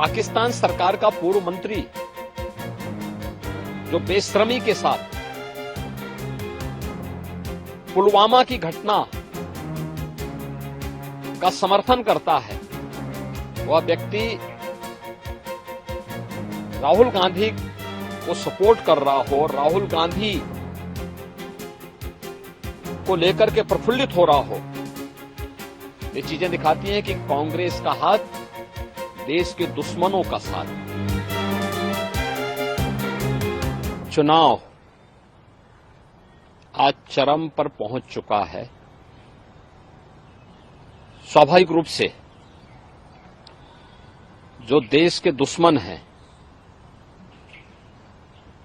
पाकिस्तान सरकार का पूर्व मंत्री जो बेशर्मी के साथ पुलवामा की घटना का समर्थन करता है, वह व्यक्ति राहुल गांधी को सपोर्ट कर रहा हो, राहुल गांधी को लेकर के प्रफुल्लित हो रहा हो, ये चीजें दिखाती हैं कि कांग्रेस का हाथ देश के दुश्मनों का साथ। चुनाव आज चरम पर पहुंच चुका है। स्वाभाविक रूप से जो देश के दुश्मन हैं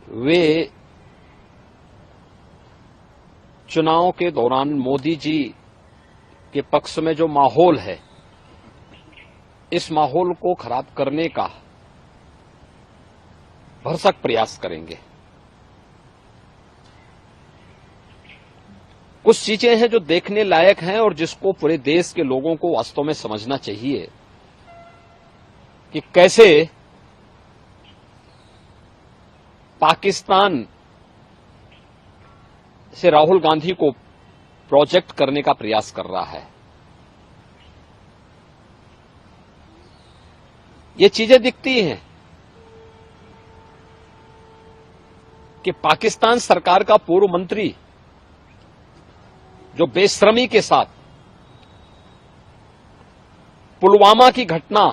वे चुनाव के दौरान मोदी जी के पक्ष में जो माहौल है, इस माहौल को खराब करने का भरसक प्रयास करेंगे। कुछ चीजें हैं जो देखने लायक हैं और जिसको पूरे देश के लोगों को वास्तव में समझना चाहिए कि कैसे पाकिस्तान से राहुल गांधी को प्रोजेक्ट करने का प्रयास कर रहा है। ये चीजें दिखती हैं कि पाकिस्तान सरकार का पूर्व मंत्री जो बेशर्मी के साथ पुलवामा की घटना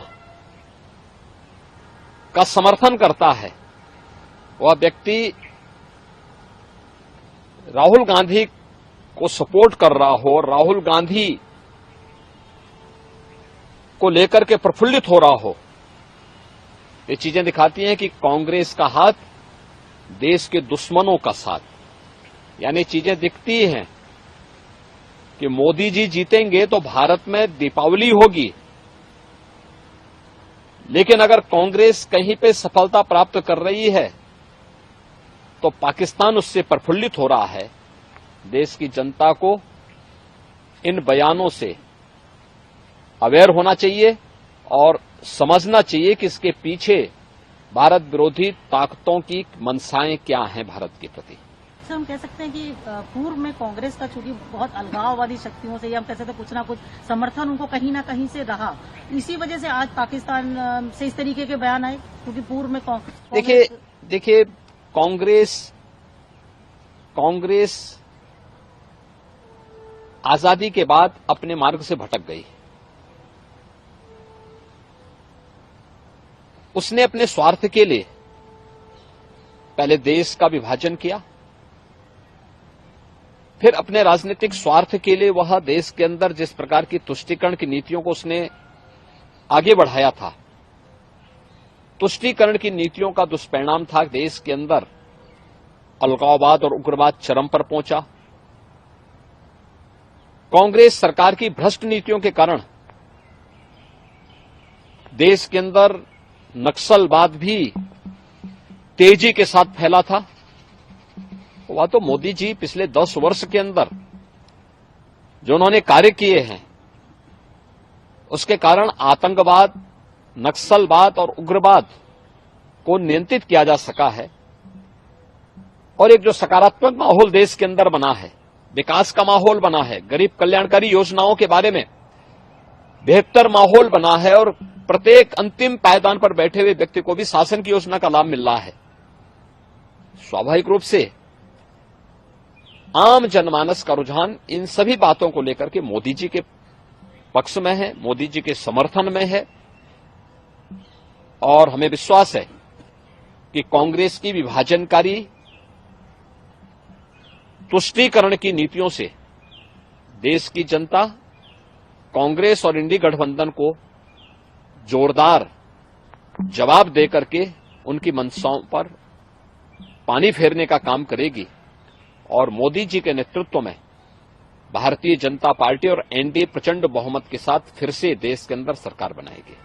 का समर्थन करता है, वह व्यक्ति राहुल गांधी को सपोर्ट कर रहा हो, राहुल गांधी को लेकर के प्रफुल्लित हो रहा हो, ये चीजें दिखाती हैं कि कांग्रेस का हाथ देश के दुश्मनों का साथ। यानी चीजें दिखती हैं कि मोदी जी जीतेंगे तो भारत में दीपावली होगी, लेकिन अगर कांग्रेस कहीं पे सफलता प्राप्त कर रही है तो पाकिस्तान उससे प्रफुल्लित हो रहा है। देश की जनता को इन बयानों से अवेयर होना चाहिए और समझना चाहिए कि इसके पीछे भारत विरोधी ताकतों की मंशाएं क्या हैं भारत के प्रति। सर, हम कह सकते हैं कि पूर्व में कांग्रेस का चूंकि बहुत अलगाववादी शक्तियों से, या हम कह सकते हैं कुछ ना कुछ समर्थन उनको कहीं ना कहीं से रहा, इसी वजह से आज पाकिस्तान से इस तरीके के बयान आए, क्योंकि पूर्व में देखिए कांग्रेस आजादी के बाद अपने मार्ग से भटक गई। उसने अपने स्वार्थ के लिए पहले देश का विभाजन किया, फिर अपने राजनीतिक स्वार्थ के लिए वह देश के अंदर जिस प्रकार की तुष्टीकरण की नीतियों को उसने आगे बढ़ाया था, तुष्टीकरण की नीतियों का दुष्परिणाम था देश के अंदर अलगाववाद और उग्रवाद चरम पर पहुंचा। कांग्रेस सरकार की भ्रष्ट नीतियों के कारण देश के अंदर नक्सलवाद भी तेजी के साथ फैला था। वह तो मोदी जी पिछले 10 वर्ष के अंदर जो उन्होंने कार्य किए हैं, उसके कारण आतंकवाद, नक्सलवाद और उग्रवाद को नियंत्रित किया जा सका है और एक जो सकारात्मक माहौल देश के अंदर बना है, विकास का माहौल बना है, गरीब कल्याणकारी योजनाओं के बारे में बेहतर माहौल बना है और प्रत्येक अंतिम पायदान पर बैठे हुए व्यक्ति को भी शासन की योजना का लाभ मिल रहा है। स्वाभाविक रूप से आम जनमानस का रुझान इन सभी बातों को लेकर के मोदी जी के पक्ष में है, मोदी जी के समर्थन में है और हमें विश्वास है कि कांग्रेस की विभाजनकारी तुष्टीकरण की नीतियों से देश की जनता कांग्रेस और इंडी गठबंधन को जोरदार जवाब देकर के उनकी मंशाओं पर पानी फेरने का काम करेगी और मोदी जी के नेतृत्व में भारतीय जनता पार्टी और एनडीए प्रचंड बहुमत के साथ फिर से देश के अंदर सरकार बनाएगी।